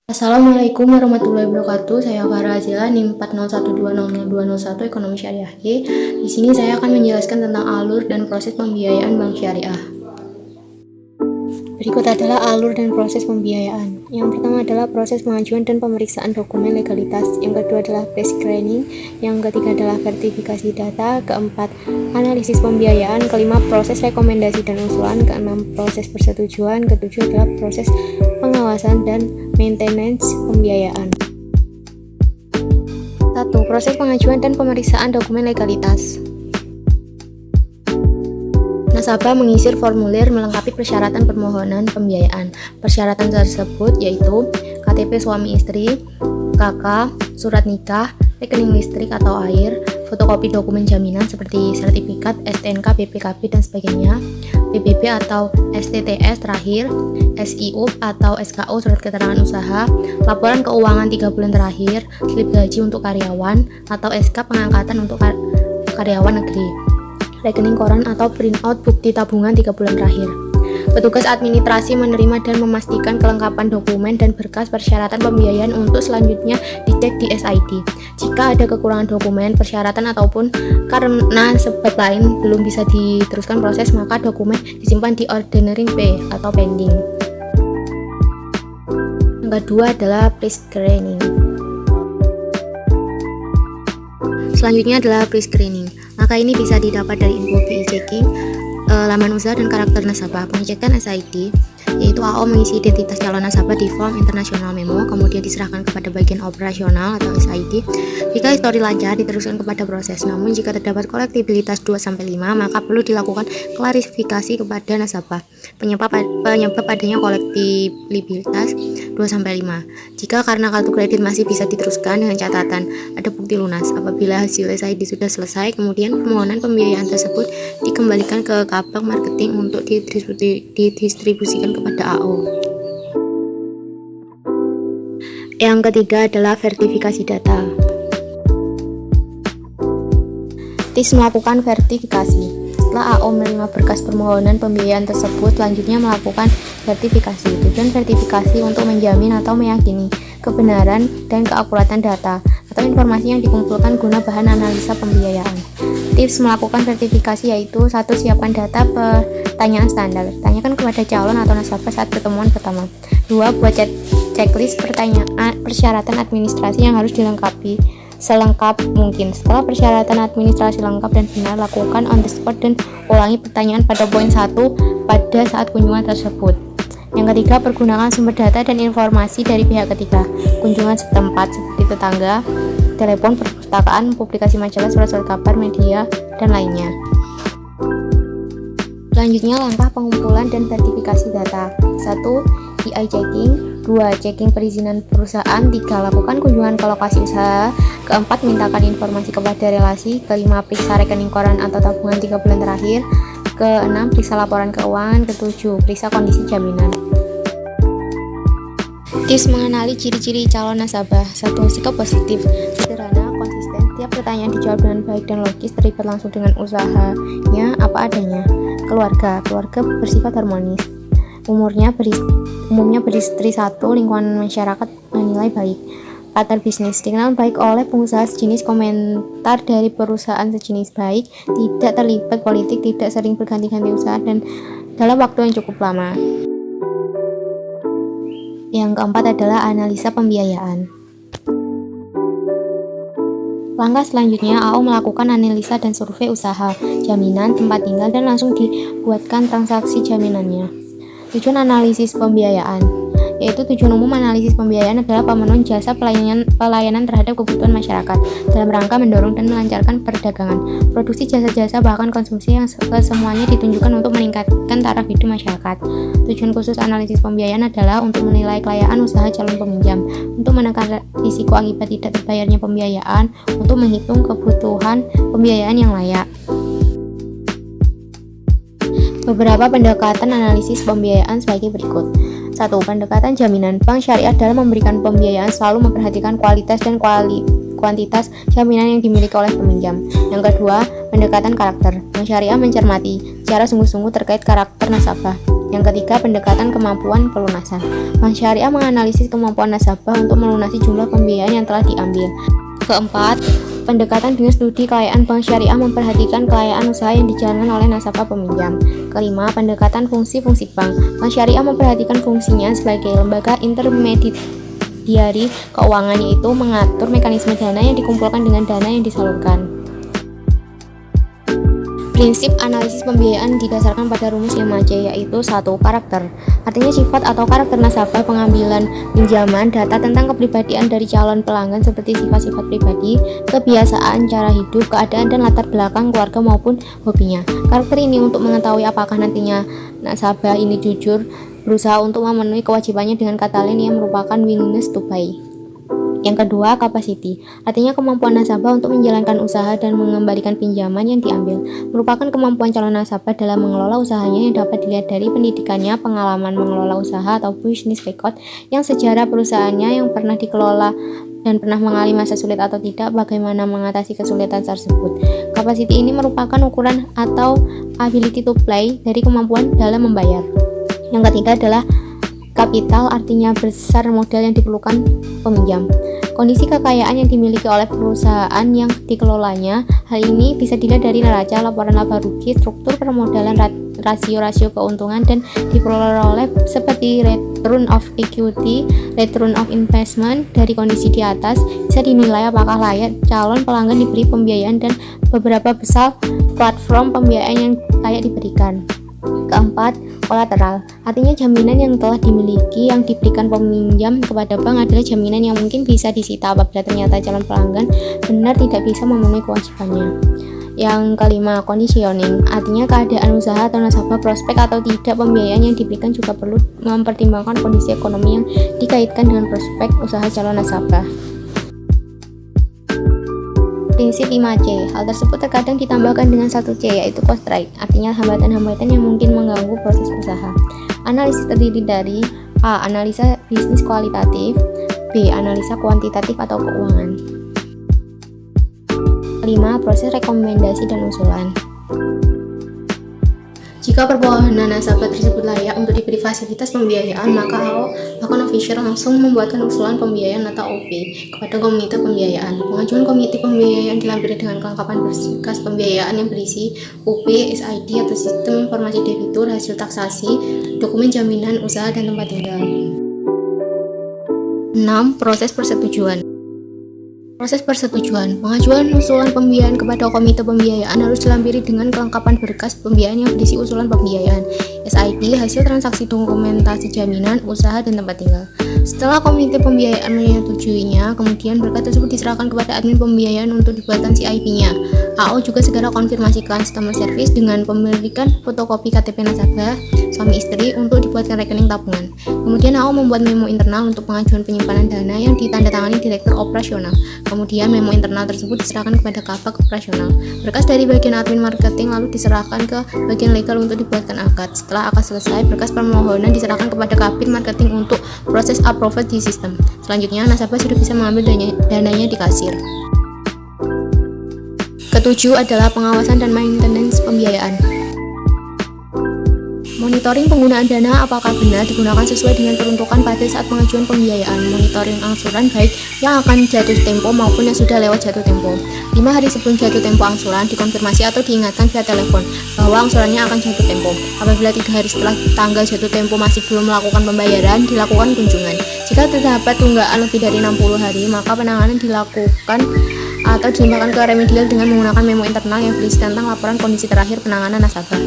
Assalamualaikum warahmatullahi wabarakatuh. Saya Farah Azila, NIM 4012000201 Ekonomi Syariah G. Di sini saya akan menjelaskan tentang alur dan proses pembiayaan bank syariah. Berikut adalah alur dan proses pembiayaan. Yang pertama adalah proses pengajuan dan pemeriksaan dokumen legalitas. Yang kedua adalah pre-screening. Yang ketiga adalah verifikasi data. Keempat, analisis pembiayaan. Kelima, proses rekomendasi dan usulan. Keenam, proses persetujuan. Ketujuh adalah proses pengawasan dan maintenance pembiayaan. 1. Proses pengajuan dan pemeriksaan dokumen legalitas. Nasabah mengisi formulir melengkapi persyaratan permohonan pembiayaan. Persyaratan tersebut yaitu KTP suami istri, KK, surat nikah, rekening listrik atau air, fotokopi dokumen jaminan seperti sertifikat, STNK, BPKB dan sebagainya, PBB atau STTS terakhir, SIUP atau SKU surat keterangan usaha, laporan keuangan 3 bulan terakhir, slip gaji untuk karyawan atau SK pengangkatan untuk karyawan negeri, rekening koran atau printout bukti tabungan 3 bulan terakhir. Petugas administrasi menerima dan memastikan kelengkapan dokumen dan berkas persyaratan pembiayaan untuk selanjutnya dicek di SID. Jika ada kekurangan dokumen, persyaratan ataupun karena sebab lain belum bisa diteruskan proses, maka dokumen disimpan di ordinary pay atau pending. Yang kedua adalah pre-screening. Selanjutnya adalah pre-screening. Maka ini bisa didapat dari info BI checking, laman usaha dan karakter nasabah. Pengecekan SID yaitu AO mengisi identitas calon nasabah di form internasional memo, kemudian diserahkan kepada bagian operasional atau SID. Jika histori lancar, diteruskan kepada proses. Namun jika terdapat kolektibilitas 2-5, maka perlu dilakukan klarifikasi kepada nasabah penyebab adanya kolektibilitas 2-5. Jika karena kartu kredit masih bisa diteruskan dengan catatan ada bukti lunas. Apabila hasil SID sudah selesai, kemudian permohonan pembiayaan tersebut dikembalikan ke Kabak Marketing untuk didistribusikan kepada AO. Yang ketiga adalah verifikasi data. TIS melakukan verifikasi. Setelah AO menerima berkas permohonan pembiayaan tersebut, selanjutnya melakukan verifikasi. Tujuan verifikasi untuk menjamin atau meyakini kebenaran dan keakuratan data atau informasi yang dikumpulkan guna bahan analisa pembiayaan. Tips melakukan verifikasi yaitu: 1. Siapkan data pertanyaan standar. Tanyakan kepada calon atau nasabah saat pertemuan pertama. 2. Buat checklist persyaratan administrasi yang harus dilengkapi selengkap mungkin. Setelah persyaratan administrasi lengkap dan benar, lakukan on the spot dan ulangi pertanyaan pada poin 1 pada saat kunjungan tersebut. Yang ketiga, pergunakan sumber data dan informasi dari pihak ketiga, kunjungan setempat seperti tetangga, telepon, perpustakaan, publikasi majalah, surat-surat kabar, media, dan lainnya. Selanjutnya, langkah pengumpulan dan verifikasi data. 1. BI checking. 2. Checking perizinan perusahaan. 3. Lakukan kunjungan ke lokasi usaha. Keempat, mintakan informasi kepada relasi. Kelima, periksa rekening koran atau tabungan 3 bulan terakhir. Keenam, periksa laporan keuangan. Ketujuh, periksa kondisi jaminan. Tips mengenali ciri-ciri calon nasabah. 1. Sikap positif, sederhana, konsisten. Tiap pertanyaan dijawab dengan baik dan logis, terlibat langsung dengan usahanya apa adanya. Keluarga bersifat harmonis. Umumnya beristri satu, lingkungan masyarakat menilai baik. Partner bisnis dikenal baik oleh pengusaha sejenis, komentar dari perusahaan sejenis baik, tidak terlibat politik, tidak sering berganti-ganti usaha dan dalam waktu yang cukup lama. Yang keempat adalah analisa pembiayaan. Langkah selanjutnya, AO melakukan analisa dan survei usaha, jaminan, tempat tinggal, dan langsung dibuatkan transaksi jaminannya. Tujuan analisis pembiayaan, yaitu tujuan umum analisis pembiayaan adalah pemenuhan jasa pelayanan terhadap kebutuhan masyarakat dalam rangka mendorong dan melancarkan perdagangan, produksi jasa-jasa bahkan konsumsi yang semuanya ditunjukkan untuk meningkatkan taraf hidup masyarakat. Tujuan khusus analisis pembiayaan adalah untuk menilai kelayakan usaha calon peminjam, untuk menekan risiko akibat tidak terbayarnya pembiayaan, untuk menghitung kebutuhan pembiayaan yang layak. Beberapa pendekatan analisis pembiayaan sebagai berikut. 1. Pendekatan jaminan. Bank syariah dalam memberikan pembiayaan selalu memperhatikan kualitas dan kuantitas jaminan yang dimiliki oleh peminjam. Yang kedua, pendekatan karakter. Bank Syariah mencermati secara sungguh-sungguh terkait karakter nasabah. Yang ketiga, pendekatan kemampuan pelunasan. Bank Syariah menganalisis kemampuan nasabah untuk melunasi jumlah pembiayaan yang telah diambil. Keempat, pendekatan dengan studi kekayaan. Bank Syariah memperhatikan kekayaan usaha yang dijalankan oleh nasabah peminjam. Kelima, pendekatan fungsi-fungsi bank. Bank Syariah memperhatikan fungsinya sebagai lembaga intermediari keuangan, yaitu mengatur mekanisme dana yang dikumpulkan dengan dana yang disalurkan. Prinsip analisis pembiayaan didasarkan pada rumus 5C, yaitu 1. Karakter. Artinya sifat atau karakter nasabah pengambilan pinjaman, data tentang kepribadian dari calon pelanggan seperti sifat-sifat pribadi, kebiasaan, cara hidup, keadaan, dan latar belakang keluarga maupun hobinya. Karakter ini untuk mengetahui apakah nantinya nasabah ini jujur, berusaha untuk memenuhi kewajibannya, dengan kata lain yang merupakan willingness to buy. Yang kedua, capacity. Artinya kemampuan nasabah untuk menjalankan usaha dan mengembalikan pinjaman yang diambil. Merupakan kemampuan calon nasabah dalam mengelola usahanya yang dapat dilihat dari pendidikannya, pengalaman mengelola usaha atau business record, yang sejarah perusahaannya yang pernah dikelola dan pernah mengalami masa sulit atau tidak, bagaimana mengatasi kesulitan tersebut. Capacity ini merupakan ukuran atau ability to play dari kemampuan dalam membayar. Yang ketiga adalah kapital, artinya besar modal yang diperlukan peminjam. Kondisi kekayaan yang dimiliki oleh perusahaan yang dikelolanya. Hal ini bisa dilihat dari neraca, laporan laba rugi, struktur permodalan, rasio-rasio keuntungan, dan diperoleh seperti return of equity, return of investment. Dari kondisi di atas bisa dinilai apakah layak calon pelanggan diberi pembiayaan dan beberapa besar platform pembiayaan yang layak diberikan. Keempat, kolateral. Artinya jaminan yang telah dimiliki yang diberikan peminjam kepada bank adalah jaminan yang mungkin bisa disita apabila ternyata calon pelanggan benar tidak bisa memenuhi kewajibannya. Yang kelima, conditioning. Artinya keadaan usaha atau nasabah prospek atau tidak pembiayaan yang diberikan juga perlu mempertimbangkan kondisi ekonomi yang dikaitkan dengan prospek usaha calon nasabah. Prinsip 5C. Hal tersebut terkadang ditambahkan dengan 1C, yaitu constraint, artinya hambatan-hambatan yang mungkin mengganggu proses usaha. Analisis terdiri dari A. Analisa bisnis kualitatif, B. Analisa kuantitatif atau keuangan. 5. Proses rekomendasi dan usulan. Jika permohonan nasabah tersebut layak untuk diberi fasilitas pembiayaan, maka AO akun official langsung membuatkan usulan pembiayaan atau OP kepada komite pembiayaan. Pengajuan komite pembiayaan dilampiri dengan kelengkapan berkas pembiayaan yang berisi UP, SID atau Sistem Informasi Debitur, hasil taksasi, dokumen jaminan usaha, dan tempat tinggal. 6. Proses persetujuan. Proses persetujuan. Pengajuan usulan pembiayaan kepada komite pembiayaan harus dilampiri dengan kelengkapan berkas pembiayaan yang berisi usulan pembiayaan, SID, hasil transaksi, dokumentasi jaminan usaha, dan tempat tinggal. Setelah komite pembiayaan menyetujuinya, kemudian berkas tersebut diserahkan kepada admin pembiayaan untuk dibuatkan CIP-nya. AO juga segera konfirmasi ke customer service dengan memberikan fotokopi KTP nasabah suami istri untuk dibuatkan rekening tabungan. Kemudian AO membuat memo internal untuk pengajuan penyimpanan dana yang ditandatangani direktur operasional. Kemudian memo internal tersebut diserahkan kepada kabak operasional. Berkas dari bagian admin marketing lalu diserahkan ke bagian legal untuk dibuatkan akad. Setelah akad selesai, berkas permohonan diserahkan kepada kabin marketing untuk proses approval di sistem. Selanjutnya, nasabah sudah bisa mengambil dananya di kasir. Ketujuh adalah pengawasan dan maintenance pembiayaan. Monitoring penggunaan dana apakah benar digunakan sesuai dengan peruntukan pada saat pengajuan pembiayaan. Monitoring angsuran baik yang akan jatuh tempo maupun yang sudah lewat jatuh tempo. 5 hari sebelum jatuh tempo angsuran dikonfirmasi atau diingatkan via telepon bahwa angsurannya akan jatuh tempo. Apabila 3 hari setelah tanggal jatuh tempo masih belum melakukan pembayaran, dilakukan kunjungan. Jika terdapat tunggakan lebih dari 60 hari, maka penanganan dilakukan atau dilimpahkan ke remedial dengan menggunakan memo internal yang berisi tentang laporan kondisi terakhir penanganan nasabah.